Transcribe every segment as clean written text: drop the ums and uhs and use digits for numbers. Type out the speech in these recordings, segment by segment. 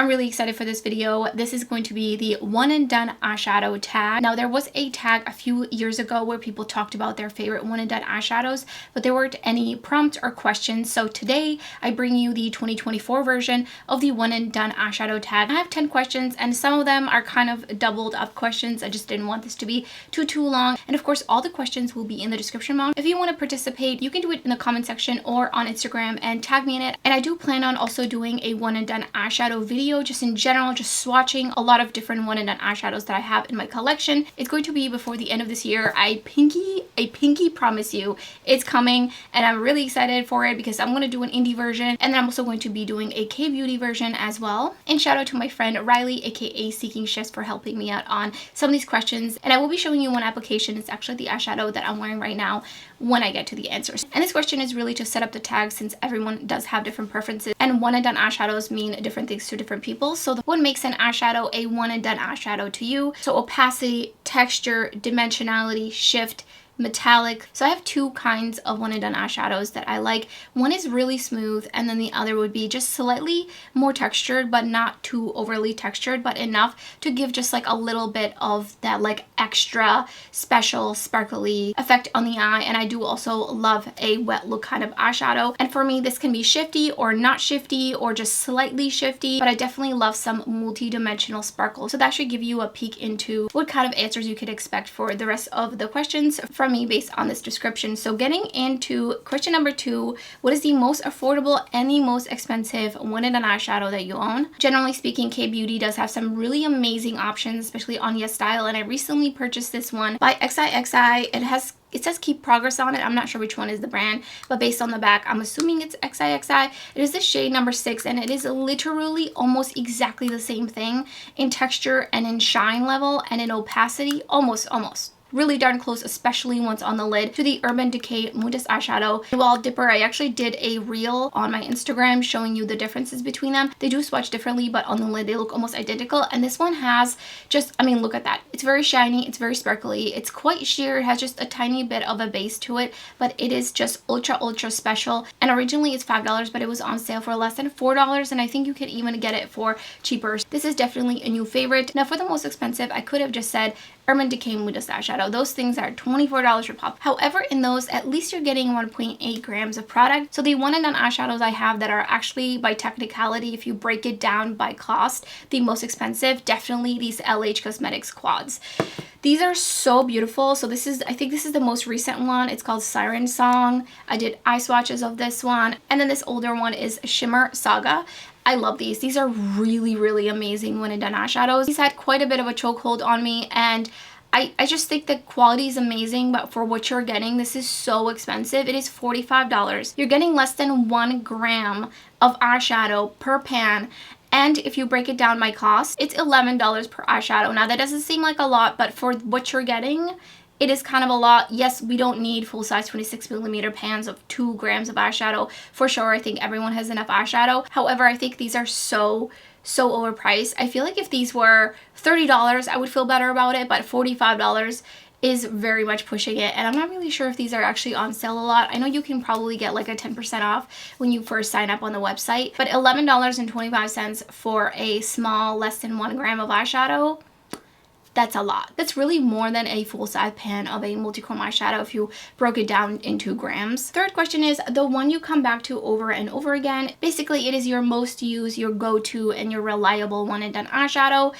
I'm really excited for this video. This is going to be the one and done eyeshadow tag. Now there was a tag a few years ago where people talked about their favorite one and done eyeshadows, but there weren't any prompts or questions. So today I bring you the 2024 version of the one and done eyeshadow tag. I have 10 questions and some of them are kind of doubled up questions. I just didn't want this to be too long. And of course, all the questions will be in the description box. If you want to participate, you can do it in the comment section or on Instagram and tag me in it. And I do plan on also doing a one and done eyeshadow video, just in general, just swatching a lot of different one and done eyeshadows that I have in my collection. It's going to be before the end of this year. I pinky promise you it's coming, and I'm really excited for it because I'm going to do an indie version, and then I'm also going to be doing a K-beauty version as well. And shout out to my friend Riley, aka Seeking Shifts, for helping me out on some of these questions. And I will be showing you one application. It's actually the eyeshadow that I'm wearing right now when I get to the answers. And this question is really to set up the tag, since everyone does have different preferences and one and done eyeshadows mean different things to different people. So what makes an eyeshadow a one and done eyeshadow to you? So opacity, texture, dimensionality, shift, metallic. So I have two kinds of one and done eyeshadows that I like. One is really smooth, and then the other would be just slightly more textured, but not too overly textured, but enough to give just like a little bit of that like extra special sparkly effect on the eye. And I do also love a wet look kind of eyeshadow, and for me this can be shifty or not shifty or just slightly shifty, but I definitely love some multi-dimensional sparkle. So that should give you a peek into what kind of answers you could expect for the rest of the questions from me based on this description. So getting into question number 2, what is the most affordable and the most expensive one and done eyeshadow that you own? Generally speaking, K-beauty does have some really amazing options, especially on YesStyle, and I recently purchased this one by XIXI. It says Keep Progress on it. I'm not sure which one is the brand, but based on the back, I'm assuming it's XIXI. It is the shade number 6, and it is literally almost exactly the same thing in texture and in shine level and in opacity. Almost. Really darn close, especially once on the lid, to the Urban Decay Modest eyeshadow. While Dipper, I actually did a reel on my Instagram showing you the differences between them. They do swatch differently, but on the lid they look almost identical. And this one has just, I mean, look at that. It's very shiny, it's very sparkly, it's quite sheer, it has just a tiny bit of a base to it, but it is just ultra special. And originally it's $5, but it was on sale for less than $4, and I think you could even get it for cheaper. This is definitely a new favorite. Now for the most expensive, I could have just said Urban Decay Modest eyeshadow. Those things are $24 per pop. However, in those, at least you're getting 1.8 grams of product. So the one and done eyeshadows I have that are actually, by technicality, if you break it down by cost, the most expensive, definitely these LH Cosmetics quads. These are so beautiful. So this is, I think this is the most recent one. It's called Siren Song. I did eye swatches of this one. And then this older one is Shimmer Saga. I love these. These are really amazing one and done eyeshadows. These had quite a bit of a chokehold on me, and I just think the quality is amazing, but for what you're getting, this is so expensive. It is $45. You're getting less than 1 gram of eyeshadow per pan. And if you break it down by cost, it's $11 per eyeshadow. Now that doesn't seem like a lot, but for what you're getting, it is kind of a lot. Yes, we don't need full-size 26mm pans of 2 grams of eyeshadow. For sure, I think everyone has enough eyeshadow. However, I think these are so overpriced. I feel like if these were $30, I would feel better about it, but $45 is very much pushing it, and I'm not really sure if these are actually on sale a lot. I know you can probably get like a 10% off when you first sign up on the website, but $11.25 for a small, less than 1 gram of eyeshadow, that's a lot. That's really more than a full-size pan of a multi-chrome eyeshadow if you broke it down into grams. Third question is the one you come back to over and over again. Basically, it is your most used, your go-to, and your reliable one and done eyeshadow.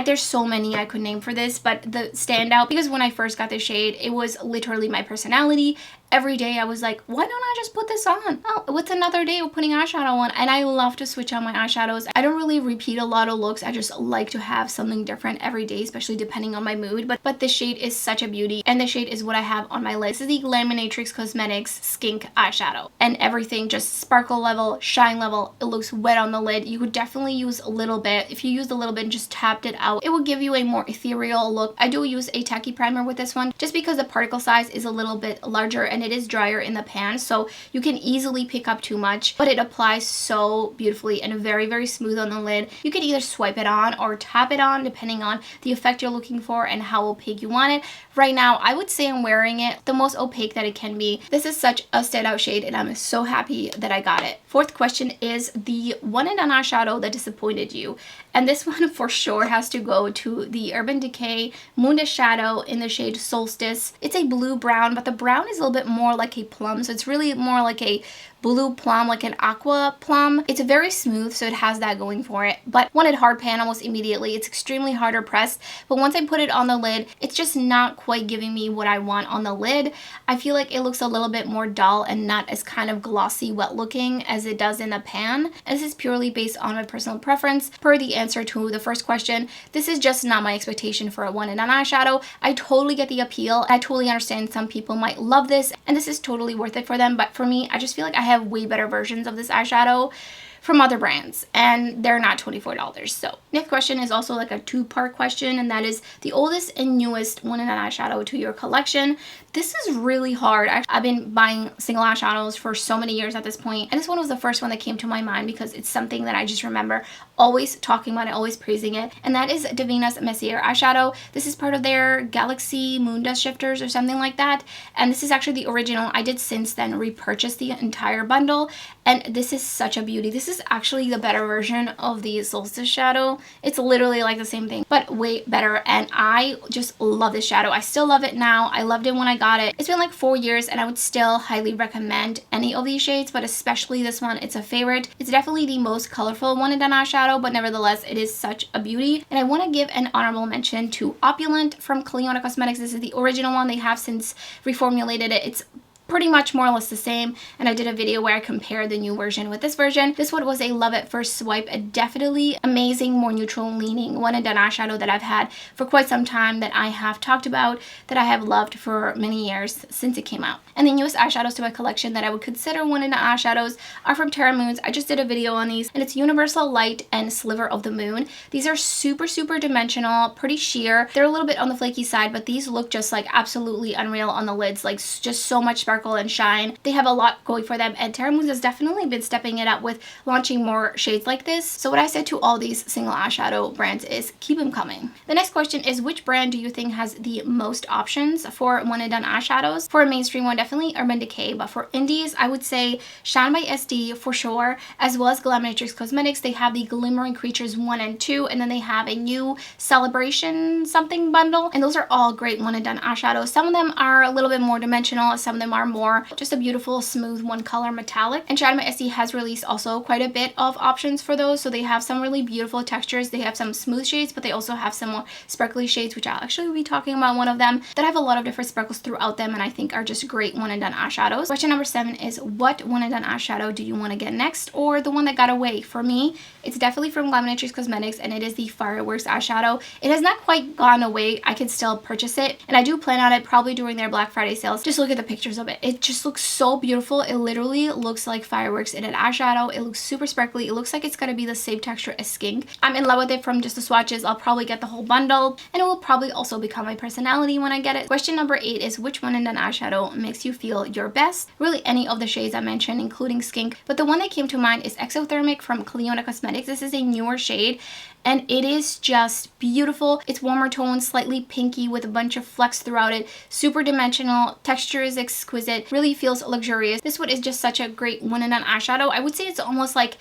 There's so many I could name for this, but the standout, because when I first got this shade, it was literally my personality. Every day I was like, why don't I just put this on? Oh, what's another day of putting eyeshadow on? And I love to switch on my eyeshadows. I don't really repeat a lot of looks. I just like to have something different every day, especially depending on my mood. But this shade is such a beauty, and the shade is what I have on my list. This is the Laminatrix Cosmetics Skink eyeshadow, and everything just sparkle level, shine level. It looks wet on the lid. You could definitely use a little bit. If you used a little bit and just tapped it out, it would give you a more ethereal look. I do use a tacky primer with this one just because the particle size is a little bit larger, and and it is drier in the pan, so you can easily pick up too much, but it applies so beautifully and very, very smooth on the lid. You can either swipe it on or tap it on depending on the effect you're looking for and how opaque you want it. Right now, I would say I'm wearing it the most opaque that it can be. This is such a standout shade and I'm so happy that I got it. Fourth question is the one and done eyeshadow that disappointed you. And this one for sure has to go to the Urban Decay Moon Shadow in the shade Solstice. It's a blue brown, but the brown is a little bit more like a plum, so it's really more like a blue plum, like an aqua plum. It's very smooth, so it has that going for it, but wanted hard pan almost immediately. It's extremely harder pressed, but once I put it on the lid, it's just not quite giving me what I want on the lid. I feel like it looks a little bit more dull and not as kind of glossy, wet looking as it does in the pan. And this is purely based on my personal preference. Per the answer to the first question, this is just not my expectation for a one and done eyeshadow. I totally get the appeal. I totally understand some people might love this, and this is totally worth it for them, but for me, I just feel like I have way better versions of this eyeshadow from other brands, and they're not $24. So next question is also like a two-part question, and that is the oldest and newest one and done eyeshadow to your collection. This is really hard. I've been buying single eyeshadows for so many years at this point, and this one was the first one that came to my mind because it's something that I just remember always talking about it, always praising it, and that is Davina's Messier eyeshadow. This is part of their Galaxy Moon Dust Shifters or something like that, and this is actually the original. I did since then repurchase the entire bundle, and this is such a beauty. This is actually the better version of the Solstice shadow. It's literally like the same thing, but way better, and I just love this shadow. I still love it now. I loved it when I got it. It's been like 4 years, and I would still highly recommend any of these shades, but especially this one. It's a favorite. It's definitely the most colorful one and done eyeshadow, but nevertheless, it is such a beauty. And I want to give an honorable mention to Opulent from Cliona Cosmetics. This is the original one. They have since reformulated it. It's pretty much more or less the same, and I did a video where I compared the new version with this version. This one was a love at first swipe, a definitely amazing, more neutral leaning one and done eyeshadow that I've had for quite some time, that I have talked about, that I have loved for many years since it came out. And the newest eyeshadows to my collection that I would consider one and done eyeshadows are from Terra Moons. I just did a video on these, and it's Universal Light and Sliver of the Moon. These are super, super dimensional, pretty sheer. They're a little bit on the flaky side, but these look just like absolutely unreal on the lids, like just so much sparkle and shine. They have a lot going for them, and Terra Moons has definitely been stepping it up with launching more shades like this. So what I said to all these single eyeshadow brands is keep them coming. The next question is, which brand do you think has the most options for one and done eyeshadows? For a mainstream one, definitely Urban Decay, but for indies, I would say Shine by SD for sure, as well as Glamnatrix Cosmetics. They have the Glimmering Creatures 1 and 2, and then they have a new Celebration something bundle, and those are all great one and done eyeshadows. Some of them are a little bit more dimensional, some of them are more just a beautiful smooth one color metallic. And Shine by SD has released also quite a bit of options for those, so they have some really beautiful textures. They have some smooth shades, but they also have some more sparkly shades, which I'll actually be talking about one of them, that have a lot of different sparkles throughout them, and I think are just great one and done eyeshadows. Question number 7 is, what one and done eyeshadow do you want to get next, or the one that got away? For me, it's definitely from Glamnatrix Cosmetics, and it is the Fireworks eyeshadow. It has not quite gone away. I can still purchase it, and I do plan on it probably during their Black Friday sales. Just look at the pictures of it. It just looks so beautiful. It literally looks like fireworks in an eyeshadow. It looks super sparkly. It looks like it's gonna be the same texture as Skink. I'm in love with it from just the swatches. I'll probably get the whole bundle, and it will probably also become my personality when I get it. Question number 8 is, which one and done eyeshadow makes you feel your best? Really any of the shades I mentioned, including Skink, but the one that came to mind is Exothermic from Cliona Cosmetics. This is a newer shade, and it is just beautiful. It's warmer tones, slightly pinky with a bunch of flecks throughout it, super dimensional, texture is exquisite, really feels luxurious. This one is just such a great one and done eyeshadow. I would say it's almost like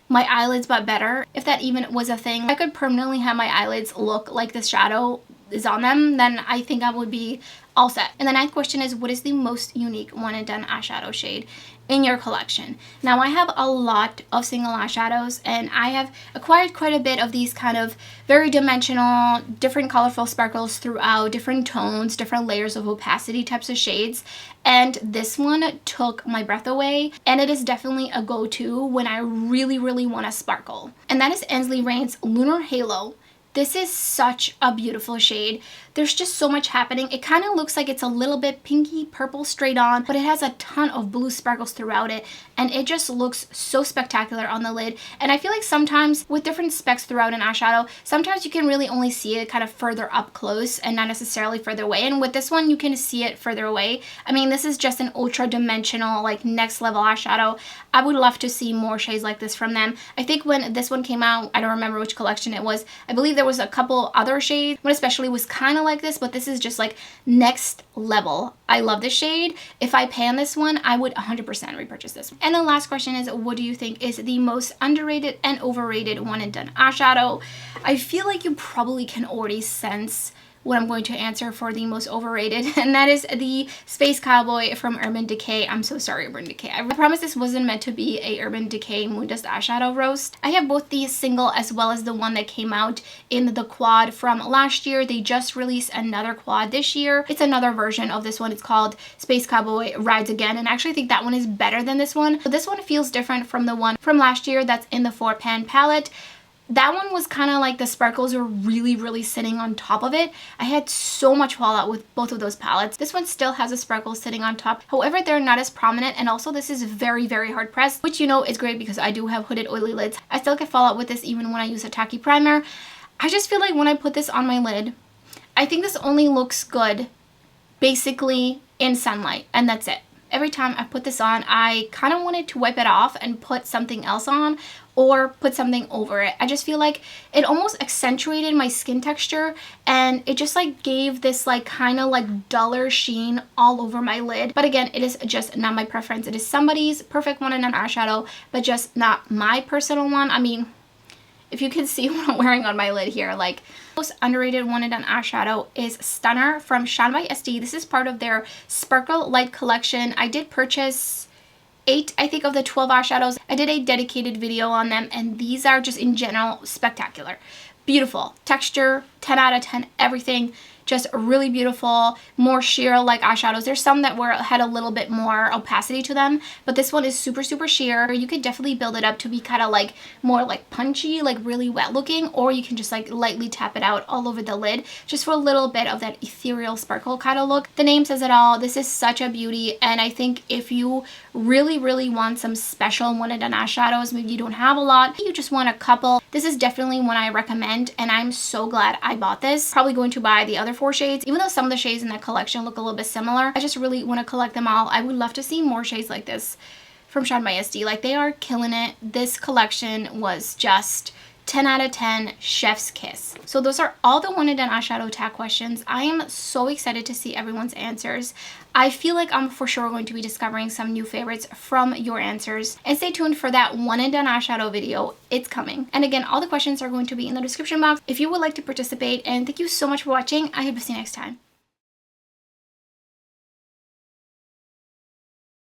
my eyelids but better, if that even was a thing. If I could permanently have my eyelids look like this shadow is on them, then I think I would be all set. And the 9th question is, what is the most unique one and done eyeshadow shade in your collection? Now, I have a lot of single eyeshadows, and I have acquired quite a bit of these kind of very dimensional, different colorful sparkles throughout, different tones, different layers of opacity types of shades, and this one took my breath away, and it is definitely a go-to when I really, really want to sparkle. And that is Ensley Rain's Lunar Halo This is such a beautiful shade. There's just so much happening. It kind of looks like it's a little bit pinky purple straight on, but it has a ton of blue sparkles throughout it, and it just looks so spectacular on the lid. And I feel like sometimes with different specs throughout an eyeshadow, sometimes you can really only see it kind of further up close and not necessarily further away. And with this one, you can see it further away. I mean, this is just an ultra dimensional, like next level eyeshadow. I would love to see more shades like this from them. I think when this one came out, I don't remember which collection it was. I believe there was a couple other shades, one especially was kind of like this, but this is just like next level. I love this shade. If I pan this one, I would 100% repurchase this one. And the last question is, what do you think is the most underrated and overrated one and done eyeshadow? I feel like you probably can already sense what I'm going to answer for the most overrated, and that is the Space Cowboy from Urban Decay. I'm so sorry, Urban Decay. I promise this wasn't meant to be a Urban Decay Moon Dust eyeshadow roast. I have both the single as well as the one that came out in the quad from last year. They just released another quad this year. It's another version of this one. It's called Space Cowboy Rides Again, and I actually think that one is better than this one. But this one feels different from the one from last year that's in the 4-pan palette. That one was kind of like the sparkles were really sitting on top of it. I had so much fallout with both of those palettes. This one still has a sparkle sitting on top. However, they're not as prominent, and also this is very hard pressed, which you know is great because I do have hooded oily lids. I still get fallout with this even when I use a tacky primer. I just feel like when I put this on my lid, I think this only looks good basically in sunlight, and that's it. Every time I put this on, I kind of wanted to wipe it off and put something else on or put something over it. I just feel like it almost accentuated my skin texture, and it just like gave this like kind of like duller sheen all over my lid. But again, it is just not my preference. It is somebody's perfect one and done eyeshadow, but just not my personal one. I mean, if you can see what I'm wearing on my lid here, like most underrated one and done eyeshadow is Stunner from Shine by SD. This is part of their Sparkle Light collection. I did purchase 8, I think, of the 12 eyeshadows. I did a dedicated video on them, and these are just in general spectacular. Beautiful texture, 10 out of 10, everything. Just really beautiful, more sheer like eyeshadows. There's some that had a little bit more opacity to them, but this one is super sheer. You could definitely build it up to be kind of like more like punchy, like really wet looking, or you can just like lightly tap it out all over the lid just for a little bit of that ethereal sparkle kind of look. The name says it all. This is such a beauty, and I think if you really want some special one and done eyeshadows, maybe you don't have a lot, you just want a couple, this is definitely one I recommend, and I'm so glad I bought this. Probably going to buy the other 4 shades, even though some of the shades in that collection look a little bit similar. I just really want to collect them all. I would love to see more shades like this from Shine by SD. Like, they are killing it. This collection was just 10 out of 10, chef's kiss. So those are all the one and done eyeshadow tag questions. I am so excited to see everyone's answers. I feel like I'm for sure going to be discovering some new favorites from your answers. And stay tuned for that one and done eyeshadow video. It's coming. And again, all the questions are going to be in the description box if you would like to participate. And thank you so much for watching. I hope to see you next time.